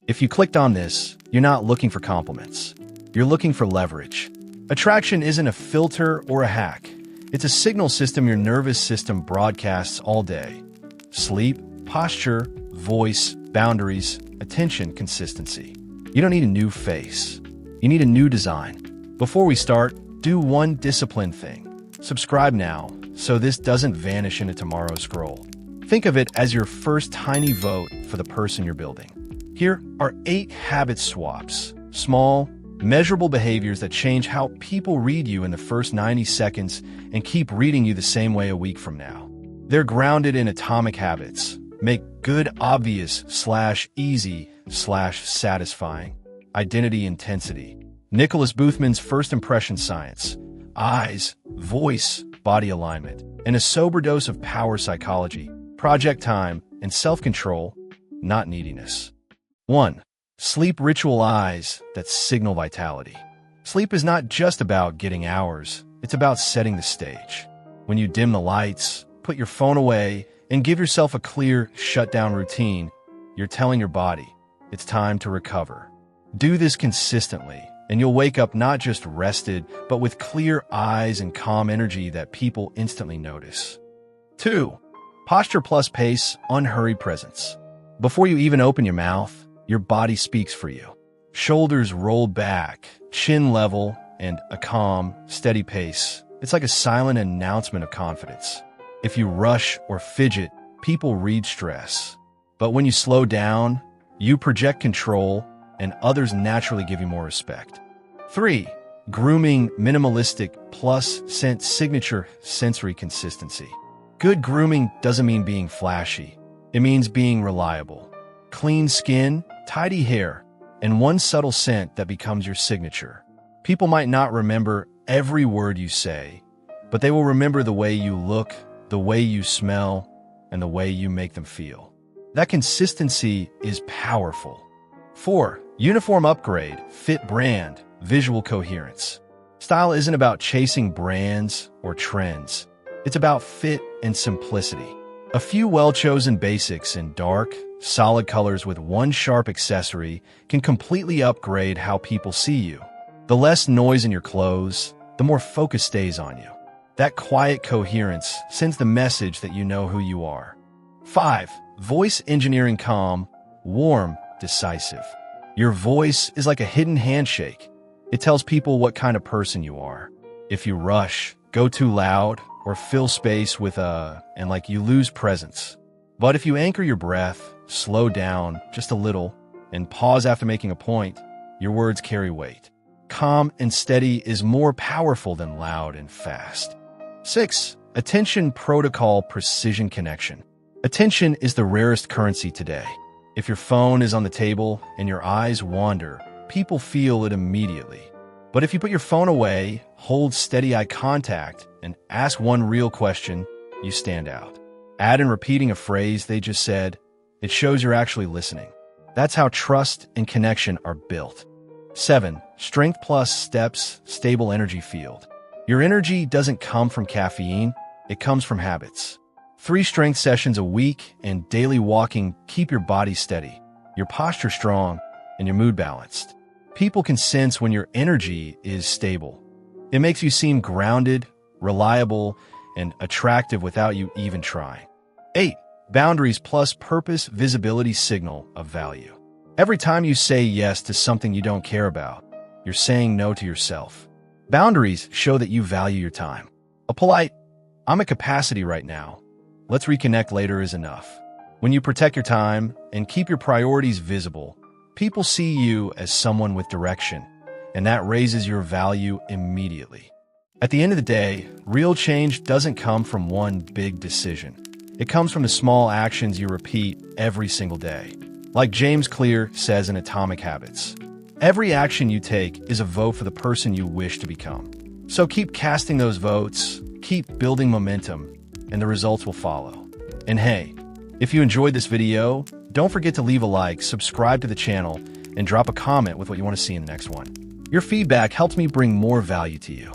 If you clicked on this, you're not looking for compliments. You're looking for leverage. Attraction isn't a filter or a hack. It's a signal system your nervous system broadcasts all day. Sleep, posture, voice, boundaries, attention, consistency. You don't need a new face. You need a new design. Before we start, do one disciplined thing. Subscribe now, so this doesn't vanish into tomorrow's scroll. Think of it as your first tiny vote for the person you're building. Here are 8 habit swaps, small, measurable behaviors that change how people read you in the first 90 seconds and keep reading you the same way a week from now. They're grounded in atomic habits. Make good obvious / easy / satisfying. Identity intensity. Nicholas Boothman's first impression science. Eyes, voice, body alignment. And a sober dose of power psychology, project time, and self-control, not neediness. 1. Sleep ritual eyes that signal vitality. Sleep is not just about getting hours, it's about setting the stage. When you dim the lights, put your phone away, and give yourself a clear shutdown routine, you're telling your body, it's time to recover. Do this consistently, and you'll wake up not just rested, but with clear eyes and calm energy that people instantly notice. 2. Posture plus pace, unhurried presence. Before you even open your mouth, your body speaks for you. Shoulders roll back, chin level, and a calm, steady pace. It's like a silent announcement of confidence. If you rush or fidget, people read stress. But when you slow down, you project control, and others naturally give you more respect. 3. Grooming minimalistic plus scent signature sensory consistency. Good grooming doesn't mean being flashy. It means being reliable. Clean skin, tidy hair, and one subtle scent that becomes your signature. People might not remember every word you say, but they will remember the way you look, the way you smell, and the way you make them feel. That consistency is powerful. 4. Uniform upgrade, fit brand, visual coherence. Style isn't about chasing brands or trends. It's about fit and simplicity. A few well-chosen basics in dark, solid colors with one sharp accessory can completely upgrade how people see you. The less noise in your clothes, the more focus stays on you. That quiet coherence sends the message that you know who you are. 5. Voice engineering calm, warm, decisive. Your voice is like a hidden handshake. It tells people what kind of person you are. If you rush, go too loud, or fill space with you lose presence. But if you anchor your breath, slow down just a little, and pause after making a point, your words carry weight. Calm and steady is more powerful than loud and fast. 6. Attention protocol precision connection. Attention is the rarest currency today. If your phone is on the table and your eyes wander, people feel it immediately. But if you put your phone away, hold steady eye contact, and ask one real question, you stand out. Add in repeating a phrase they just said, it shows you're actually listening. That's how trust and connection are built. 7. Strength plus steps, stable energy field. Your energy doesn't come from caffeine, it comes from habits. 3 strength sessions a week and daily walking keep your body steady, your posture strong, and your mood balanced. People can sense when your energy is stable. It makes you seem grounded, reliable, and attractive without you even trying. 8. Boundaries plus purpose visibility signal of value. Every time you say yes to something you don't care about, you're saying no to yourself. Boundaries show that you value your time. A polite, I'm at capacity right now, let's reconnect later is enough. When you protect your time and keep your priorities visible, people see you as someone with direction, and that raises your value immediately. At the end of the day, real change doesn't come from one big decision. It comes from the small actions you repeat every single day. Like James Clear says in Atomic Habits, every action you take is a vote for the person you wish to become. So keep casting those votes, keep building momentum, and the results will follow. And hey, if you enjoyed this video, don't forget to leave a like, subscribe to the channel, and drop a comment with what you want to see in the next one. Your feedback helps me bring more value to you.